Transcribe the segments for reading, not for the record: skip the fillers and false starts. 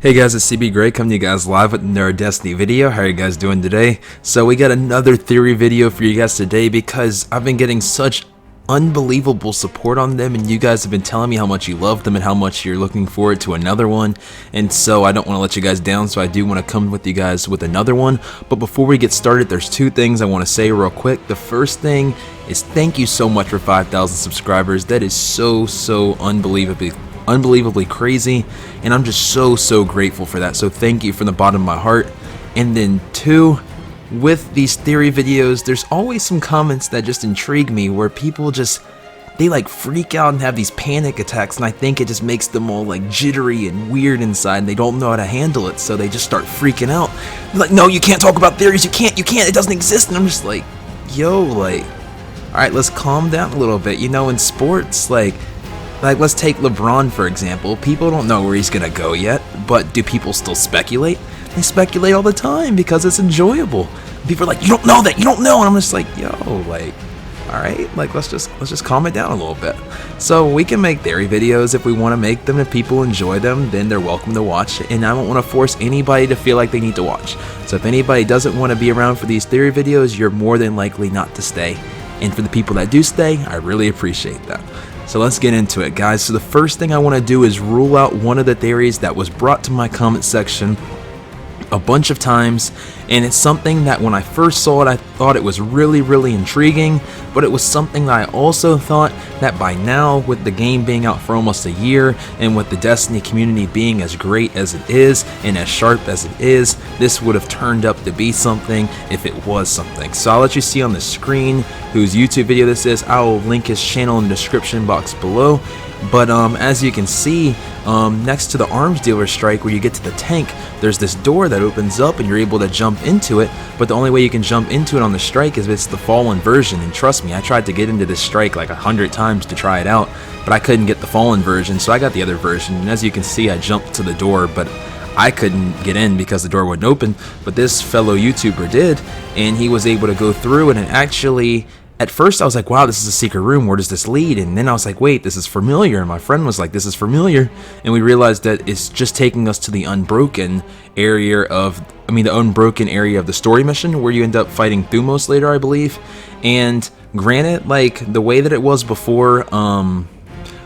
Hey guys, it's cbgray coming to you guys live with another Destiny video. How are you guys doing today? So we got another theory video for you guys today because I've been getting such unbelievable support on them, and you guys have been telling me how much you love them and how much you're looking forward to another one. And so I don't want to let you guys down, so I do want to come with you guys with another one. But before we get started, there's two things I want to say real quick. The first thing is thank you so much for 5,000 subscribers. That is so unbelievably crazy, and I'm just so grateful for that. So thank you from the bottom of my heart. And then two, with these theory videos, there's always some comments that just intrigue me where people they like freak out and have these panic attacks, and I think it just makes them all like jittery and weird inside, and they don't know how to handle it, so they just start freaking out. They're like, no, you can't talk about theories, you can't, it doesn't exist. And I'm just like, yo, like, alright, let's calm down a little bit. You know, in sports, like let's take LeBron for example. People don't know where he's gonna go yet, but do people still speculate? They speculate all the time because it's enjoyable. People are like, you don't know that, you don't know, and I'm just like, yo, like, alright, like let's just calm it down a little bit. So we can make theory videos if we want to make them. If people enjoy them, then they're welcome to watch, and I don't want to force anybody to feel like they need to watch. So if anybody doesn't want to be around for these theory videos, you're more than likely not to stay. And for the people that do stay, I really appreciate that. So let's get into it, guys. So the first thing I want to do is rule out one of the theories that was brought to my comment section a bunch of times, and it's something that when I first saw it, I thought it was really intriguing, but it was something that I also thought that by now, with the game being out for almost a year, and with the Destiny community being as great as it is, and as sharp as it is, this would have turned up to be something if it was something. So I'll let you see on the screen whose YouTube video this is. I will link his channel in the description box below. But as you can see, next to the arms dealer strike, where you get to the tank, there's this door that opens up and you're able to jump into it, but the only way you can jump into it on the strike is if it's the fallen version. And trust me, I tried to get into this strike like 100 times to try it out, but I couldn't get the fallen version, so I got the other version. And as you can see, I jumped to the door, but I couldn't get in because the door wouldn't open. But this fellow YouTuber did, and he was able to go through it. And actually, at first I was like, wow, this is a secret room, where does this lead? And then I was like, wait, this is familiar. And my friend was like, this is familiar. And we realized that it's just taking us to the unbroken area of the story mission, where you end up fighting Thumos later, I believe. And granted, like the way that it was before,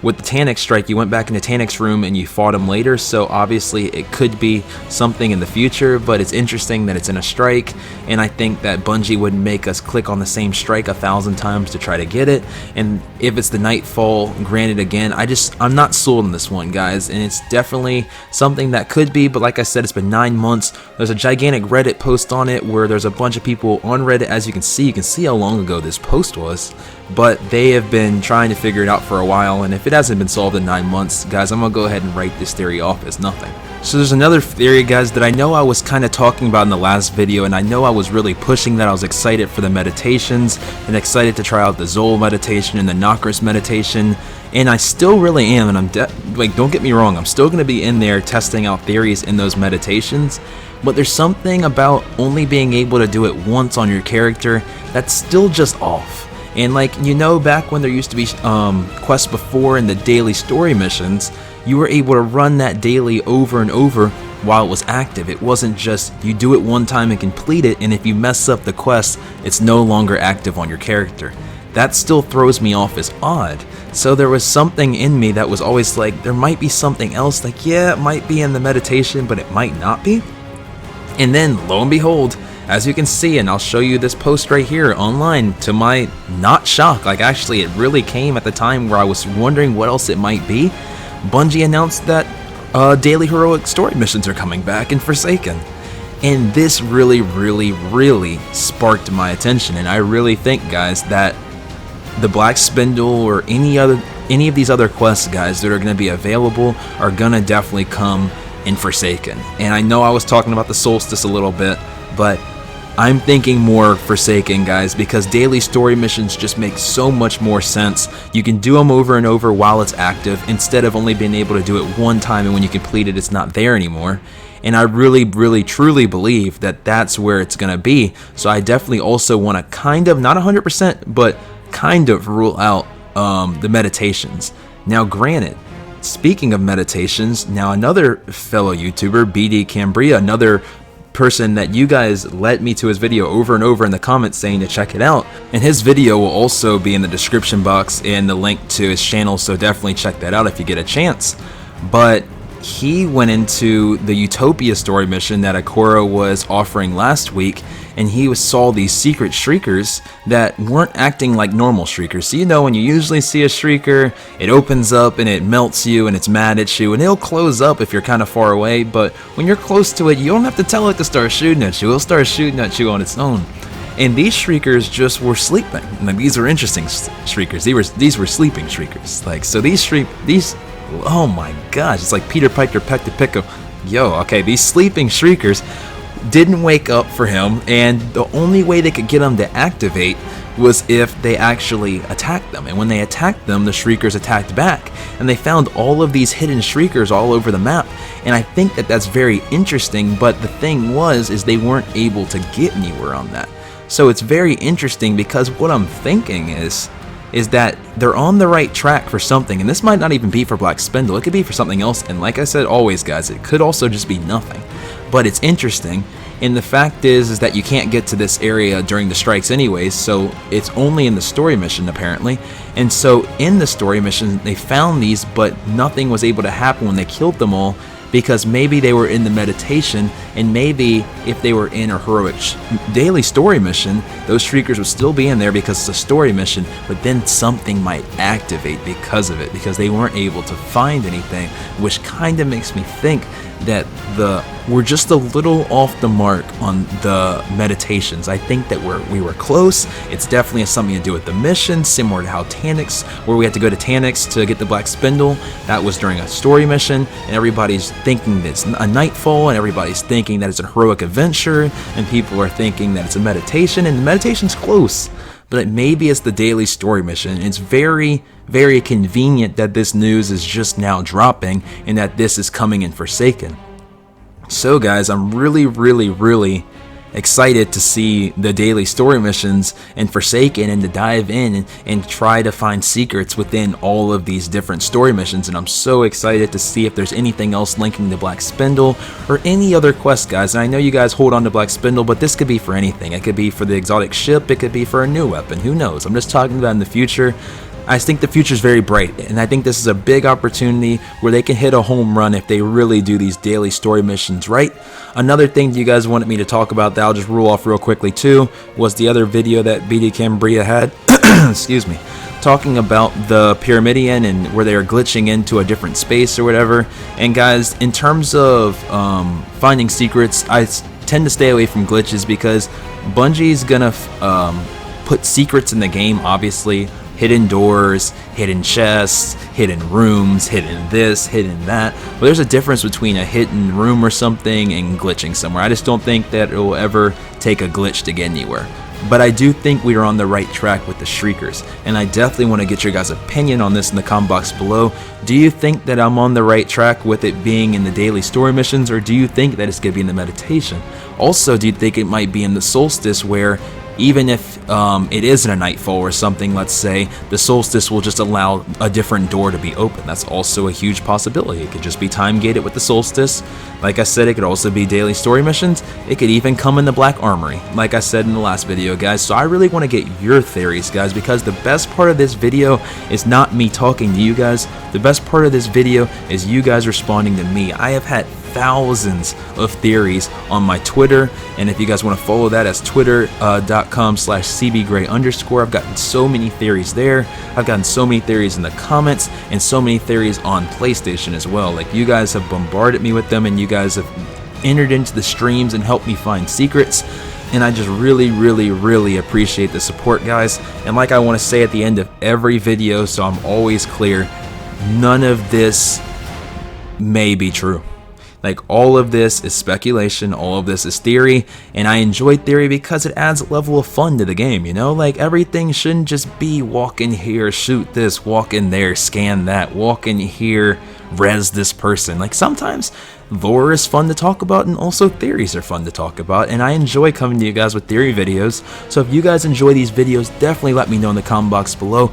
with the Tanic strike, you went back into Tanic's room and you fought him later, so obviously it could be something in the future, but it's interesting that it's in a strike, and I think that Bungie would make us click on the same strike 1,000 times to try to get it. And if it's the Nightfall granted again, I'm not sold on this one, guys, and it's definitely something that could be, but like I said, it's been 9 months. There's a gigantic Reddit post on it where there's a bunch of people on Reddit. As you can see how long ago this post was, but they have been trying to figure it out for a while, and if it hasn't been solved in 9 months, guys, I'm gonna go ahead and write this theory off as nothing. So there's another theory, guys, that I know I was kind of talking about in the last video, and I know I was really pushing that. I was excited for the meditations and excited to try out the Zol meditation and the Nokris meditation, and I still really am. And don't get me wrong, I'm still gonna be in there testing out theories in those meditations, but there's something about only being able to do it once on your character that's still just off. And like, you know, back when there used to be quests before in the daily story missions, you were able to run that daily over and over while it was active. It wasn't just you do it one time and complete it, and if you mess up the quest, it's no longer active on your character. That still throws me off as odd. So there was something in me that was always like, there might be something else, like, yeah, it might be in the meditation, but it might not be. And then, lo and behold, as you can see, and I'll show you this post right here online, to my not shock, like actually it really came at the time where I was wondering what else it might be, Bungie announced that Daily Heroic Story missions are coming back in Forsaken. And this really sparked my attention, and I really think, guys, that the Black Spindle or any of these other quests, guys, that are going to be available are going to definitely come in Forsaken. And I know I was talking about the Solstice a little bit, but I'm thinking more Forsaken, guys, because daily story missions just make so much more sense. You can do them over and over while it's active, instead of only being able to do it one time, and when you complete it, it's not there anymore. And I really truly believe that that's where it's going to be. So I definitely also want to kind of, not 100%, but kind of rule out the meditations. Now granted, speaking of meditations, now another fellow YouTuber, BD Cambria, another person that you guys led me to his video over and over in the comments saying to check it out, and his video will also be in the description box and the link to his channel, so definitely check that out if you get a chance. But he went into the Utopia story mission that Akora was offering last week, and he saw these secret shriekers that weren't acting like normal shriekers. So you know, when you usually see a shrieker, it opens up and it melts you and it's mad at you, and it'll close up if you're kind of far away, but when you're close to it, you don't have to tell it to start shooting at you. It'll start shooting at you on its own. And these shriekers just were sleeping. Like, these were interesting shriekers. These were sleeping shriekers. Like, so these oh my gosh, it's like Peter Piper pecked a pick of, yo, okay, these sleeping shriekers didn't wake up for him, and the only way they could get them to activate was if they actually attacked them. And when they attacked them, the shriekers attacked back, and they found all of these hidden shriekers all over the map. And I think that that's very interesting, but the thing is they weren't able to get anywhere on that. So it's very interesting, because what I'm thinking is that they're on the right track for something, and this might not even be for Black Spindle. It could be for something else, and like I said always, guys, it could also just be nothing. But it's interesting, and the fact is that you can't get to this area during the strikes anyways, so it's only in the story mission apparently. And so in the story mission they found these, but nothing was able to happen when they killed them all, because maybe they were in the meditation, and maybe if they were in a heroic daily story mission, those shriekers would still be in there because it's a story mission, but then something might activate because of it, because they weren't able to find anything, which kind of makes me think that we're just a little off the mark on the meditations. I think that we were close. It's definitely something to do with the mission, similar to how Tanix, where we had to go to Tanix to get the Black Spindle, that was during a story mission, and everybody's thinking that it's a nightfall, and everybody's thinking that it's a heroic adventure, and people are thinking that it's a meditation, and the meditation's close. But maybe it's the daily story mission. It's very, very convenient that this news is just now dropping and that this is coming in Forsaken. So guys, I'm really excited to see the daily story missions in Forsaken, and to dive in and try to find secrets within all of these different story missions. And I'm so excited to see if there's anything else linking to Black Spindle or any other quest, guys. And I know you guys hold on to Black Spindle, but this could be for anything. It could be for the exotic ship, it could be for a new weapon, who knows. I'm just talking about in the future. I think the future is very bright, and I think this is a big opportunity where they can hit a home run if they really do these daily story missions right. Another thing you guys wanted me to talk about that I'll just rule off real quickly too was the other video that BD Cambria had, excuse me, talking about the Pyramidion and where they are glitching into a different space or whatever. And guys, in terms of finding secrets, I tend to stay away from glitches, because Bungie's gonna put secrets in the game, obviously. Hidden doors, hidden chests, hidden rooms, hidden this, hidden that. But there's a difference between a hidden room or something and glitching somewhere. I just don't think that it will ever take a glitch to get anywhere. But I do think we are on the right track with the Shriekers, and I definitely want to get your guys' opinion on this in the comment box below. Do you think that I'm on the right track with it being in the daily story missions, or do you think that it's going to be in the meditation? Also, do you think it might be in the solstice, where even if it isn't a nightfall or something, let's say, the solstice will just allow a different door to be open? That's also a huge possibility. It could just be time gated with the solstice. Like I said, it could also be daily story missions. It could even come in the Black Armory, like I said in the last video, guys. So I really want to get your theories, guys, because the best part of this video is not me talking to you guys. The best part of this video is you guys responding to me. I have had thousands of theories on my Twitter, and if you guys want to follow that, as twitter.com/cbgray_. I've gotten so many theories there. I've gotten so many theories in the comments, and so many theories on PlayStation as well. Like, you guys have bombarded me with them, and you guys have entered into the streams and helped me find secrets, and I just really appreciate the support, guys. And like I want to say at the end of every video, so I'm always clear, none of this may be true. Like, all of this is speculation, all of this is theory, and I enjoy theory because it adds a level of fun to the game, you know? Like, everything shouldn't just be walk in here, shoot this, walk in there, scan that, walk in here, res this person. Like, sometimes lore is fun to talk about, and also theories are fun to talk about, and I enjoy coming to you guys with theory videos. So if you guys enjoy these videos, definitely let me know in the comment box below.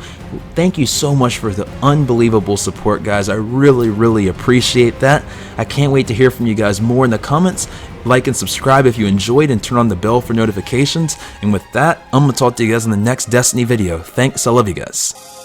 Thank you so much for the unbelievable support, guys. I really appreciate that. I can't wait to hear from you guys more in the comments. Like and subscribe if you enjoyed, and turn on the bell for notifications. And with that, I'm gonna talk to you guys in the next Destiny video. Thanks, I love you guys.